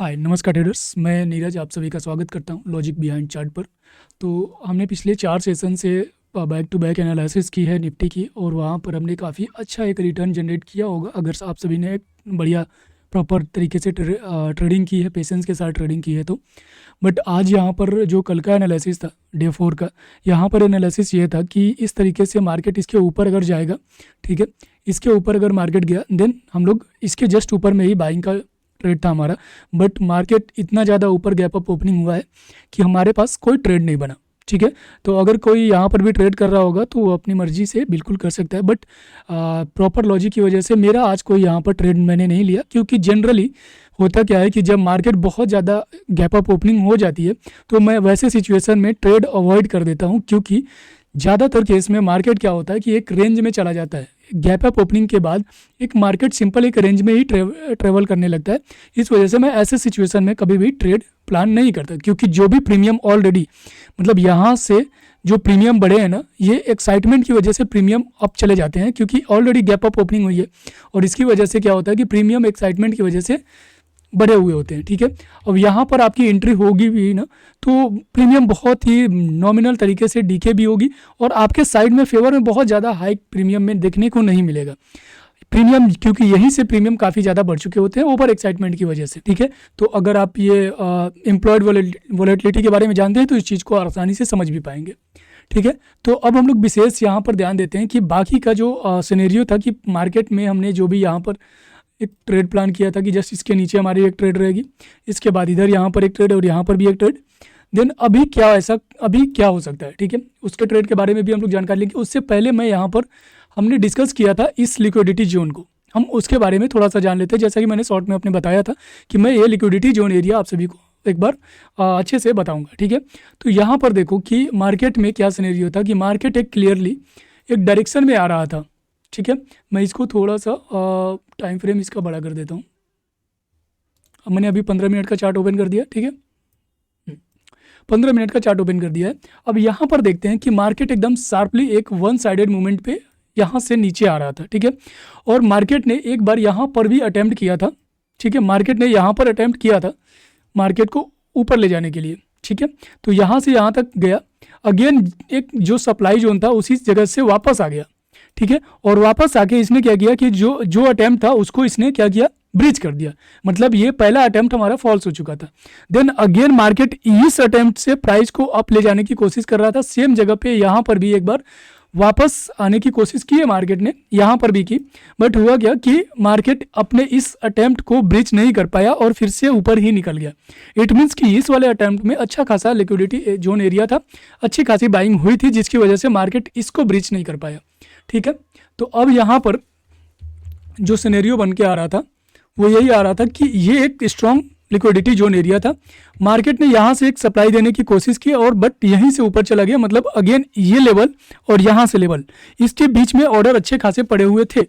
हाय नमस्कार ट्रेडर्स, मैं नीरज आप सभी का स्वागत करता हूं लॉजिक बिहाइंड चार्ट पर। तो हमने पिछले 4 सेशन से बैक टू बैक एनालिसिस की है निफ्टी की, और वहां पर हमने काफ़ी अच्छा एक रिटर्न जनरेट किया होगा अगर आप सभी ने एक बढ़िया प्रॉपर तरीके से ट्रेडिंग की है, पेशेंस के साथ ट्रेडिंग की है तो। बट आज यहाँ पर जो कल का एनालिसिस था डे 4 का, यहाँ पर एनालिसिस ये था कि इस तरीके से मार्केट इसके ऊपर अगर जाएगा, ठीक है, इसके ऊपर अगर मार्केट गया देन हम लोग इसके जस्ट ऊपर में ही बाइंग का ट्रेड था हमारा। बट मार्केट इतना ज़्यादा ऊपर गैप अप ओपनिंग हुआ है कि हमारे पास कोई ट्रेड नहीं बना, ठीक है। तो अगर कोई यहाँ पर भी ट्रेड कर रहा होगा तो वो अपनी मर्जी से बिल्कुल कर सकता है, बट प्रॉपर लॉजिक की वजह से मेरा आज कोई यहाँ पर ट्रेड मैंने नहीं लिया, क्योंकि जनरली होता क्या है कि जब मार्केट बहुत ज़्यादा गैप अप ओपनिंग हो जाती है तो मैं वैसे सिचुएशन में ट्रेड अवॉइड कर देता हूँ, क्योंकि ज़्यादातर केस में मार्केट क्या होता है कि एक रेंज में चला जाता है। गैप अप ओपनिंग के बाद एक मार्केट सिंपल एक रेंज में ही ट्रेवल करने लगता है। इस वजह से मैं ऐसे सिचुएशन में कभी भी ट्रेड प्लान नहीं करता, क्योंकि जो भी प्रीमियम ऑलरेडी मतलब यहाँ से जो प्रीमियम बढ़े हैं ना, ये एक्साइटमेंट की वजह से प्रीमियम अप चले जाते हैं, क्योंकि ऑलरेडी गैप अप ओपनिंग हुई है। और इसकी वजह से क्या होता है कि प्रीमियम एक्साइटमेंट की वजह से बढ़े हुए होते हैं, ठीक है। अब यहाँ पर आपकी एंट्री होगी भी ना तो प्रीमियम बहुत ही नॉमिनल तरीके से डीके भी होगी, और आपके साइड में फेवर में बहुत ज़्यादा हाइक प्रीमियम में देखने को नहीं मिलेगा प्रीमियम, क्योंकि यहीं से प्रीमियम काफ़ी ज़्यादा बढ़ चुके होते हैं ओवर एक्साइटमेंट की वजह से, ठीक है। तो अगर आप ये एम्प्लॉयड वोलेटिलिटी के बारे में जानते हैं तो इस चीज़ को आसानी से समझ भी पाएंगे, ठीक है। तो अब हम लोग विशेष यहाँ पर ध्यान देते हैं कि बाकी का जो सिनेरियो था कि मार्केट में हमने जो भी यहाँ पर एक ट्रेड प्लान किया था कि जस्ट इसके नीचे हमारी एक ट्रेड रहेगी, इसके बाद इधर यहाँ पर एक ट्रेड और यहाँ पर भी एक ट्रेड। देन अभी क्या हो सकता है, ठीक है, उसके ट्रेड के बारे में भी हम लोग जानकारी लेंगे। उससे पहले मैं यहाँ पर हमने डिस्कस किया था इस लिक्विडिटी जोन को, हम उसके बारे में थोड़ा सा जान लेते हैं। जैसा कि मैंने शॉर्ट में अपने बताया था कि मैं ये लिक्विडिटी जोन एरिया आप सभी को एक बार अच्छे से बताऊंगा, ठीक है। तो यहाँ पर देखो कि मार्केट में क्या सिनेरियो था कि मार्केट एक क्लियरली एक डायरेक्शन में आ रहा था, ठीक है। मैं इसको थोड़ा सा टाइम फ्रेम इसका बड़ा कर देता हूँ। अब मैंने अभी 15 मिनट का चार्ट ओपन कर दिया, ठीक है, 15 मिनट का चार्ट ओपन कर दिया है। अब यहाँ पर देखते हैं कि मार्केट एकदम शार्पली एक वन साइडेड मूवमेंट पे यहाँ से नीचे आ रहा था, ठीक है। और मार्केट ने एक बार यहाँ पर भी अटैम्प्ट किया था, ठीक है, मार्केट ने यहाँ पर अटैम्प्ट किया था मार्केट को ऊपर ले जाने के लिए, ठीक है। तो यहाँ से यहाँ तक गया, अगेन एक जो सप्लाई जोन था उसी जगह से वापस आ गया, ठीक है। और वापस आके इसने क्या किया कि जो अटैम्प्ट था उसको इसने क्या किया, ब्रीच कर दिया। मतलब ये पहला अटैम्प्ट हमारा फॉल्स हो चुका था। देन अगेन मार्केट इस अटैम्प्ट से प्राइस को अप ले जाने की कोशिश कर रहा था, सेम जगह पे यहाँ पर भी एक बार वापस आने की कोशिश की है मार्केट ने, यहाँ पर भी की। बट हुआ क्या कि मार्केट अपने इस अटैम्प्ट को ब्रीच नहीं कर पाया और फिर से ऊपर ही निकल गया। इट मीन्स कि इस वाले अटैम्प्ट में अच्छा खासा लिक्विडिटी जोन एरिया था, अच्छी खासी बाइंग हुई थी, जिसकी वजह से मार्केट इसको ब्रीच नहीं कर पाया, ठीक है। तो अब यहाँ पर जो सिनेरियो बन के आ रहा था वो यही आ रहा था कि ये एक स्ट्रॉन्ग लिक्विडिटी जोन एरिया था। मार्केट ने यहाँ से एक सप्लाई देने की कोशिश की और बट यहीं से ऊपर चला गया। मतलब अगेन ये लेवल और यहाँ से लेवल, इसके बीच में ऑर्डर अच्छे खासे पड़े हुए थे,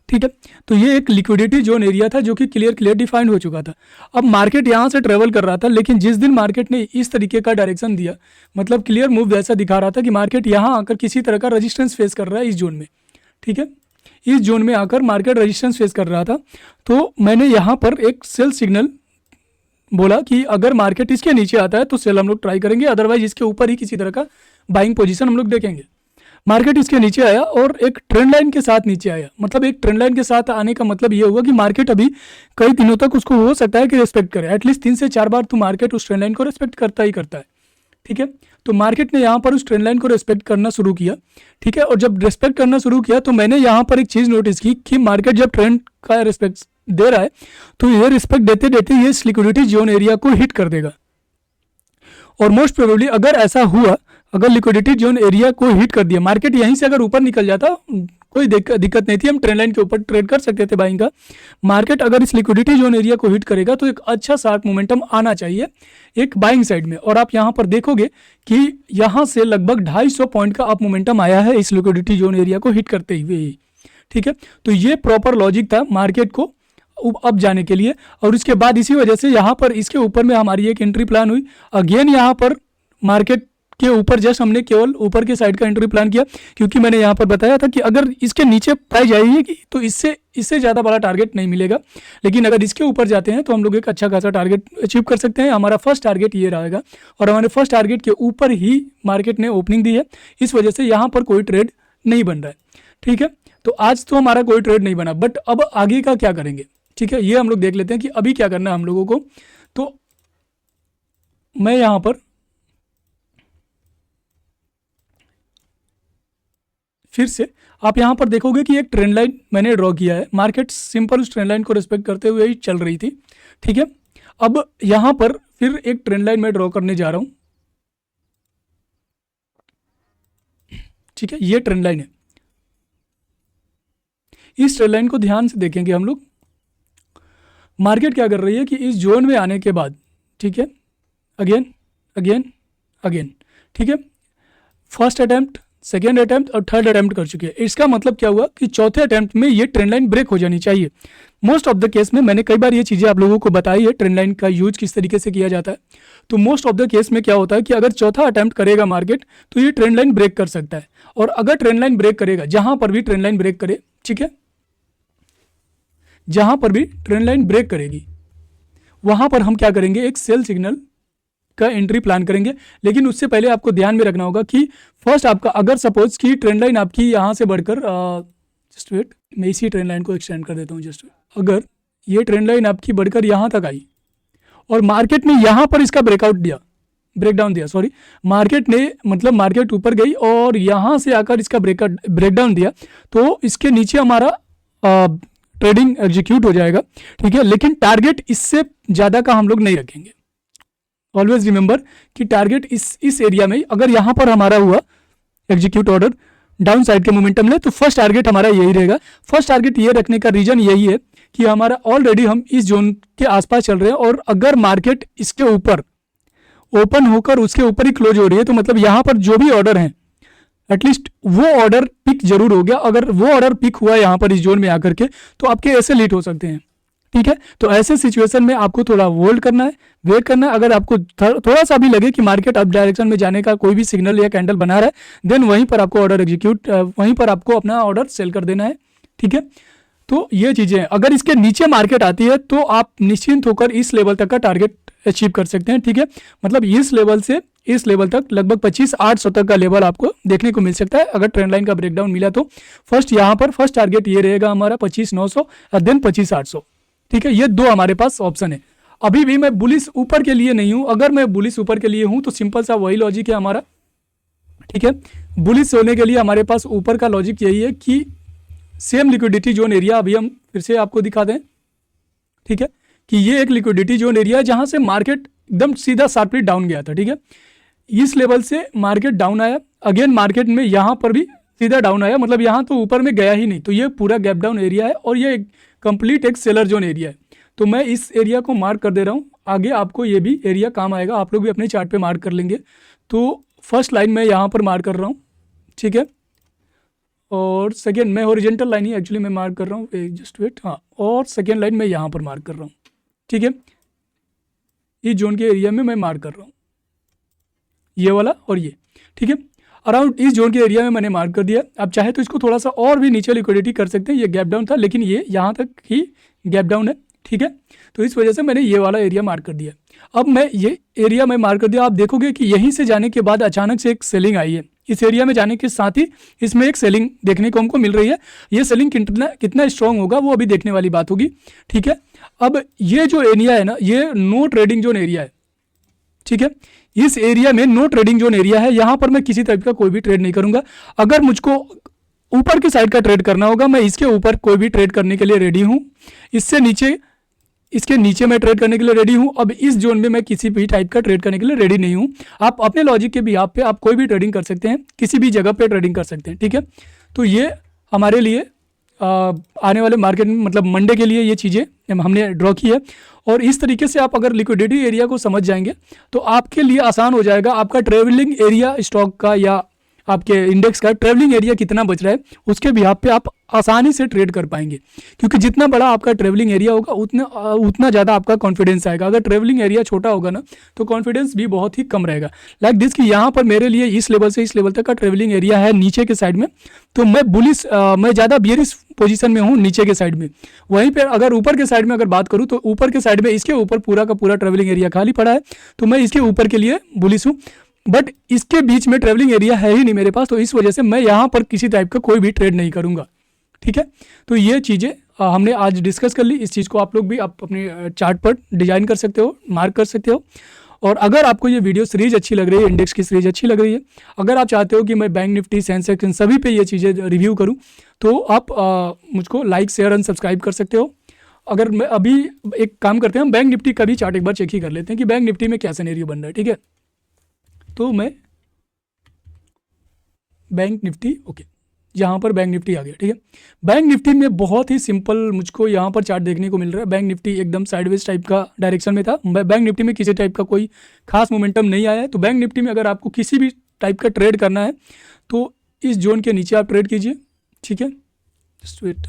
ठीक है। तो ये एक लिक्विडिटी जोन एरिया था जो कि क्लियर डिफाइंड हो चुका था। अब मार्केट यहाँ से ट्रेवल कर रहा था, लेकिन जिस दिन मार्केट ने इस तरीके का डायरेक्शन दिया, मतलब क्लियर मूव ऐसा दिखा रहा था कि मार्केट यहाँ आकर किसी तरह का रजिस्टेंस फेस कर रहा है इस जोन में, ठीक है। इस जोन में आकर मार्केट रेजिस्टेंस फेस कर रहा था। तो मैंने यहाँ पर एक सेल सिग्नल बोला कि अगर मार्केट इसके नीचे आता है तो सेल हम लोग ट्राई करेंगे, अदरवाइज इसके ऊपर ही किसी तरह का बाइंग पोजीशन हम लोग देखेंगे। मार्केट इसके नीचे आया और एक ट्रेंड लाइन के साथ नीचे आया। मतलब एक ट्रेंड लाइन के साथ आने का मतलब ये होगा कि मार्केट अभी कई दिनों तक उसको हो सकता है कि रेस्पेक्ट करे, एटलीस्ट 3 से 4 बार तो मार्केट उस ट्रेंड लाइन को रेस्पेक्ट करता ही करता है, ठीक है। तो मार्केट ने यहाँ पर उस ट्रेंड लाइन को रेस्पेक्ट करना शुरू किया, ठीक है। और जब रेस्पेक्ट करना शुरू किया तो मैंने यहाँ पर एक चीज़ नोटिस की कि मार्केट जब ट्रेंड का रेस्पेक्ट दे रहा है तो ये रिस्पेक्ट देते देते ये लिक्विडिटी जोन एरिया को हिट कर देगा। और मोस्ट प्रोबेबली अगर ऐसा हुआ, अगर लिक्विडिटी जोन एरिया को हिट कर दिया, मार्केट यहीं से अगर ऊपर निकल जाता कोई दिक्कत नहीं थी, हम ट्रेंड लाइन के ऊपर ट्रेड कर सकते थे बाइंग का। मार्केट अगर इस लिक्विडिटी जोन एरिया को हिट करेगा तो एक अच्छा शार्प मोमेंटम आना चाहिए एक बाइंग साइड में। और आप यहाँ पर देखोगे कि यहाँ से लगभग 250 पॉइंट का अप मोमेंटम आया है इस लिक्विडिटी जोन एरिया को हिट करते हुए ही, ठीक है। तो ये प्रॉपर लॉजिक था मार्केट को अब जाने के लिए। और उसके बाद इसी वजह से यहाँ पर इसके ऊपर में हमारी एक एंट्री प्लान हुई। अगेन यहाँ पर मार्केट के ऊपर जस्ट हमने केवल ऊपर के साइड का एंट्री प्लान किया, क्योंकि मैंने यहाँ पर बताया था कि अगर इसके नीचे प्राइस जाएगी तो इससे ज़्यादा बड़ा टारगेट नहीं मिलेगा, लेकिन अगर इसके ऊपर जाते हैं तो हम लोग एक अच्छा खासा टारगेट अचीव कर सकते हैं। हमारा फर्स्ट टारगेट ये रहेगा और हमारे फर्स्ट टारगेट के ऊपर ही मार्केट ने ओपनिंग दी है, इस वजह से यहाँ पर कोई ट्रेड नहीं बन रहा है। ठीक है, तो आज तो हमारा कोई ट्रेड नहीं बना, बट अब आगे का क्या करेंगे, ठीक है, ये हम लोग देख लेते हैं कि अभी क्या करना है हम लोगों को। तो मैं यहाँ पर फिर से आप यहाँ पर देखोगे कि एक ट्रेंड लाइन मैंने ड्रॉ किया है। मार्केट सिंपल उस ट्रेंड लाइन को रिस्पेक्ट करते हुए ही चल रही थी। ठीक है, अब यहाँ पर फिर एक ट्रेंड लाइन मैं ड्रॉ करने जा रहा हूँ। ठीक है, ये ट्रेंड लाइन है। इस ट्रेंड लाइन को ध्यान से देखेंगे हम लोग। मार्केट क्या कर रही है कि इस जोन में आने के बाद, ठीक है, अगेन अगेन अगेन, ठीक है, फर्स्ट अटेम्प्ट, सेकेंड अटेम्प्ट और थर्ड अटेम्प्ट कर चुके हैं। इसका मतलब क्या हुआ कि चौथे अटेम्प्ट में ये ट्रेंड लाइन ब्रेक हो जानी चाहिए। मोस्ट ऑफ द केस में मैंने कई बार ये चीज़ें आप लोगों को बताई है, ट्रेंड लाइन का यूज किस तरीके से किया जाता है। तो मोस्ट ऑफ द केस में क्या होता है कि अगर चौथा अटेम्प्ट करेगा मार्केट तो ये ट्रेंड लाइन ब्रेक कर सकता है, और अगर ट्रेंड लाइन ब्रेक करेगा, जहां पर भी ट्रेंड लाइन ब्रेक करे, ठीक है, जहां पर भी ट्रेंड लाइन ब्रेक करेगी वहां पर हम क्या करेंगे, एक सेल सिग्नल का एंट्री प्लान करेंगे। लेकिन उससे पहले आपको ध्यान में रखना होगा कि फर्स्ट आपका, अगर सपोज की ट्रेंड लाइन आपकी यहाँ से बढ़कर, जस्ट वेट, मैं इसी ट्रेंड लाइन को एक्सटेंड कर देता हूँ, जस्ट वेट, अगर ये ट्रेंड लाइन आपकी बढ़कर यहाँ तक आई और मार्केट ने यहाँ पर इसका ब्रेकडाउन दिया, सॉरी, मार्केट ने, मतलब मार्केट ऊपर गई और यहाँ से आकर इसका ब्रेकडाउन दिया, तो इसके नीचे हमारा ट्रेडिंग एग्जीक्यूट हो जाएगा। ठीक है, लेकिन टारगेट इससे ज़्यादा का हम लोग नहीं रखेंगे। ऑलवेज रिमेंबर कि टारगेट इस एरिया में, अगर यहाँ पर हमारा हुआ एग्जीक्यूट ऑर्डर डाउन साइड के मोमेंटम में, तो फर्स्ट टारगेट हमारा यही रहेगा। फर्स्ट टारगेट ये रखने का रीजन यही है कि हमारा ऑलरेडी हम इस जोन के आसपास चल रहे हैं, और अगर मार्केट इसके ऊपर ओपन होकर उसके ऊपर ही क्लोज हो रही है, तो मतलब यहाँ पर जो भी ऑर्डर हैं एटलीस्ट वो ऑर्डर पिक जरूर हो गया। अगर वो ऑर्डर पिक हुआ यहाँ पर इस जोन में आकर के, तो आपके ऐसे लेट हो सकते हैं। ठीक है, तो ऐसे सिचुएशन में आपको थोड़ा होल्ड करना है, वेट करना है। अगर आपको थोड़ा सा भी लगे कि मार्केट अप डायरेक्शन में जाने का कोई भी सिग्नल या कैंडल बना रहा है, देन वहीं पर आपको ऑर्डर एग्जीक्यूट, वहीं पर आपको अपना ऑर्डर सेल कर देना है। ठीक है, तो ये चीज़ें हैं। अगर इसके नीचे मार्केट आती है तो आप निश्चिंत होकर इस लेवल तक का टारगेट अचीव कर सकते हैं। ठीक है, मतलब इस लेवल से इस लेवल तक लगभग 25,800 तक का लेवल आपको देखने को मिल सकता है। अगर ट्रेंड लाइन का ब्रेकडाउन मिला तो फर्स्ट यहाँ पर फर्स्ट टारगेट ये रहेगा हमारा 25,900 और देन 25,800। ठीक है, ये दो हमारे पास ऑप्शन है। अभी भी मैं बुलिस ऊपर के लिए नहीं हूँ। अगर मैं बुलिस ऊपर के लिए हूँ तो सिंपल सा वही लॉजिक है हमारा। ठीक है, बुलिस होने के लिए हमारे पास ऊपर का लॉजिक यही है कि सेम लिक्विडिटी जोन एरिया, अभी हम फिर से आपको दिखा दें। ठीक है, कि ये एक लिक्विडिटी जोन एरिया है जहां से मार्केट एकदम सीधा शार्पली डाउन गया था। ठीक है, इस लेवल से मार्केट डाउन आया, अगेन मार्केट में यहाँ पर भी सीधा डाउन आया, मतलब यहाँ तो ऊपर में गया ही नहीं। तो ये पूरा गैप डाउन एरिया है और ये कंप्लीट एक सेलर जोन एरिया है। तो मैं इस एरिया को मार्क कर दे रहा हूँ। आगे आपको ये भी एरिया काम आएगा, आप लोग भी अपने चार्ट पे मार्क कर लेंगे। तो फर्स्ट लाइन मैं यहाँ पर मार्क कर रहा हूँ। ठीक है, और सेकेंड मैं हॉरिजेंटल लाइन ही एक्चुअली मैं मार्क कर रहा हूँ, जस्ट वेट, हाँ, और सेकेंड लाइन मैं यहाँ पर मार्क कर रहा हूँ। ठीक है, इस जोन के एरिया में मैं मार्क कर रहा हूँ, ये वाला और ये। ठीक है, अराउंड इस जोन के एरिया में मैंने मार्क कर दिया। आप चाहे तो इसको थोड़ा सा और भी नीचे लिक्विडिटी कर सकते हैं। ये गैप डाउन था, लेकिन ये यहाँ तक ही गैप डाउन है। ठीक है, तो इस वजह से मैंने ये वाला एरिया मार्क कर दिया। अब मैं ये एरिया में मार्क कर दिया, आप देखोगे कि यहीं से जाने के बाद अचानक से एक सेलिंग आई है। इस एरिया में जाने के साथ ही इसमें एक सेलिंग देखने को हमको मिल रही है। ये सेलिंग कितना स्ट्रॉन्ग होगा वो अभी देखने वाली बात होगी। ठीक है, अब ये जो एरिया है ना, ये नो ट्रेडिंग जोन एरिया है। ठीक है, इस एरिया में नो ट्रेडिंग जोन एरिया है। यहाँ पर मैं किसी टाइप का कोई भी ट्रेड नहीं करूंगा। अगर मुझको ऊपर की साइड का ट्रेड करना होगा, मैं इसके ऊपर कोई भी ट्रेड करने के लिए रेडी हूँ। इसके नीचे मैं ट्रेड करने के लिए रेडी हूँ। अब इस जोन में मैं किसी भी टाइप का ट्रेड करने के लिए रेडी नहीं हूँ। आप अपने लॉजिक के बिहाफ पे आप कोई भी ट्रेडिंग कर सकते हैं, किसी भी जगह पे ट्रेडिंग कर सकते हैं। ठीक है, तो ये हमारे लिए आने वाले मार्केट में, मतलब मंडे के लिए ये चीज़ें हमने ड्रॉ की है। और इस तरीके से आप अगर लिक्विडिटी एरिया को समझ जाएंगे तो आपके लिए आसान हो जाएगा। आपका ट्रेवलिंग एरिया स्टॉक का या आपके इंडेक्स का ट्रेवलिंग एरिया कितना बच रहा है, उसके बिहाफ पे आप आसानी से ट्रेड कर पाएंगे, क्योंकि जितना बड़ा आपका ट्रेवलिंग एरिया होगा उतना ज़्यादा आपका कॉन्फिडेंस आएगा। अगर ट्रेवलिंग एरिया छोटा होगा ना तो कॉन्फिडेंस भी बहुत ही कम रहेगा। लाइक दिस कि यहाँ पर मेरे लिए इस लेवल से इस लेवल तक का ट्रेवलिंग एरिया है नीचे के साइड में, तो मैं बुलिश मैं ज़्यादा बियरिश पोजीशन में हूँ नीचे के साइड में। वहीं पर अगर ऊपर के साइड में अगर बात करूँ तो ऊपर के साइड में इसके ऊपर पूरा का पूरा ट्रेवलिंग एरिया खाली पड़ा है, तो मैं इसके ऊपर के लिए बुलिश हूँ। बट इसके बीच में ट्रेवलिंग एरिया है ही नहीं मेरे पास, तो इस वजह से मैं यहाँ पर किसी टाइप का कोई भी ट्रेड नहीं करूँगा। ठीक है, तो ये चीज़ें हमने आज डिस्कस कर ली। इस चीज़ को आप लोग भी आप अपने चार्ट पर डिजाइन कर सकते हो, मार्क कर सकते हो। और अगर आपको ये वीडियो सीरीज अच्छी लग रही है, इंडेक्स की सीरीज अच्छी लग रही है, अगर आप चाहते हो कि मैं बैंक निफ्टी, सेंसेक्स, इन सभी पे ये चीज़ें रिव्यू करूँ, तो आप मुझको लाइक, शेयर एंड सब्सक्राइब कर सकते हो। अगर मैं अभी एक काम करते हैं, हम बैंक निफ्टी का भी चार्ट एक बार चेक ही कर लेते हैं कि बैंक निफ्टी में क्या सिनेरियो बन रहा है। ठीक है, तो मैं बैंक निफ्टी, ओके, यहाँ पर बैंक निफ्टी आ गया। ठीक है, बैंक निफ्टी में बहुत ही सिंपल मुझको यहाँ पर चार्ट देखने को मिल रहा है। बैंक निफ्टी एकदम साइडवेज टाइप का डायरेक्शन में था। बैंक निफ्टी में किसी टाइप का कोई खास मोमेंटम नहीं आया है। तो बैंक निफ्टी में अगर आपको किसी भी टाइप का ट्रेड करना है तो इस जोन के नीचे आप ट्रेड कीजिए। ठीक है, जस्ट वेट।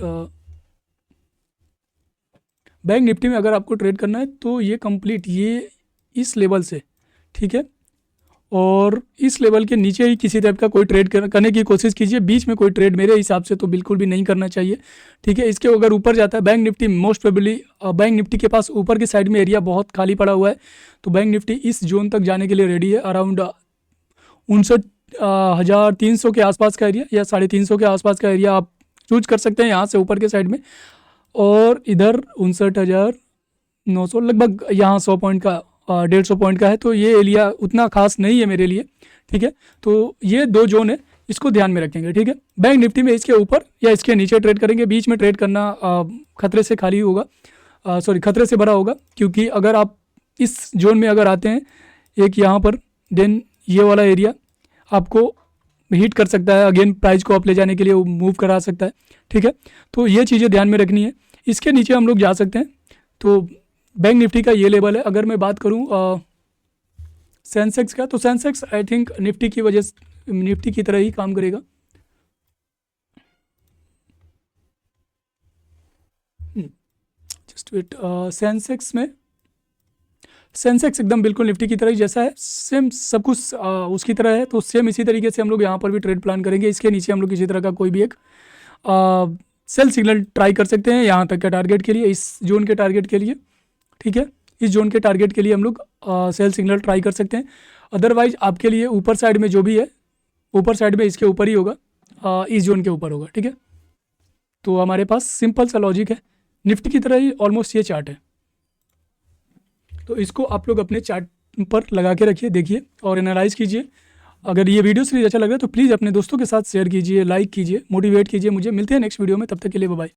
बैंक निफ्टी में अगर आपको ट्रेड करना है तो ये कंप्लीट ये इस लेवल से, ठीक है, और इस लेवल के नीचे ही किसी टाइप का कोई ट्रेड करने की कोशिश कीजिए। बीच में कोई ट्रेड मेरे हिसाब से तो बिल्कुल भी नहीं करना चाहिए। ठीक है, इसके अगर ऊपर जाता है bank Nifty, most probably bank Nifty के पास ऊपर की साइड में एरिया बहुत खाली पड़ा हुआ है, तो बैंक निफ्टी इस जोन तक जाने के लिए रेडी है। अराउंड 59,300 के आसपास का एरिया या 350 के आसपास का एरिया आप चूज कर सकते हैं यहाँ से ऊपर के साइड में। और इधर 59,900 लगभग, यहाँ 100 पॉइंट का 150 पॉइंट का है, तो ये एरिया उतना खास नहीं है मेरे लिए। ठीक है, तो ये दो जोन है, इसको ध्यान में रखेंगे। ठीक है, बैंक निफ्टी में इसके ऊपर या इसके नीचे ट्रेड करेंगे। बीच में ट्रेड करना खतरे से खाली होगा, सॉरी खतरे से भरा होगा, क्योंकि अगर आप इस जोन में अगर आते हैं एक यहाँ पर, देन ये वाला एरिया आपको हिट कर सकता है, अगेन प्राइस को आप ले जाने के लिए मूव करा सकता है। ठीक है, तो ये चीज़ें ध्यान में रखनी है। इसके नीचे हम लोग जा सकते हैं, तो बैंक निफ्टी का ये लेवल है। अगर मैं बात करूं सेंसेक्स का, तो सेंसेक्स आई थिंक निफ्टी की वजह से निफ्टी की तरह ही काम करेगा। जस्ट वेट, सेंसेक्स एकदम बिल्कुल निफ्टी की तरह ही जैसा है, सेम सब कुछ उसकी तरह है, तो सेम इसी तरीके से हम लोग यहाँ पर भी ट्रेड प्लान करेंगे। इसके नीचे हम लोग किसी तरह का कोई भी एक सेल सिग्नल ट्राई कर सकते हैं यहाँ तक के टारगेट के लिए, इस जोन के टारगेट के लिए। ठीक है, इस जोन के टारगेट के लिए हम लोग सेल सिग्नल ट्राई कर सकते हैं। अदरवाइज आपके लिए ऊपर साइड में जो भी है, ऊपर साइड में इसके ऊपर ही होगा, इस जोन के ऊपर होगा। ठीक है, तो हमारे पास सिंपल सा लॉजिक है, निफ्टी की तरह ही ऑलमोस्ट ये चार्ट है। तो इसको आप लोग अपने चार्ट पर लगा के रखिए, देखिए और एनालाइज कीजिए। अगर ये वीडियो सीरीज अच्छा लग रहा है तो प्लीज़ अपने दोस्तों के साथ शेयर कीजिए, लाइक कीजिए, मोटिवेट कीजिए मुझे। मिलते हैं नेक्स्ट वीडियो में, तब तक के लिए बाय बाय।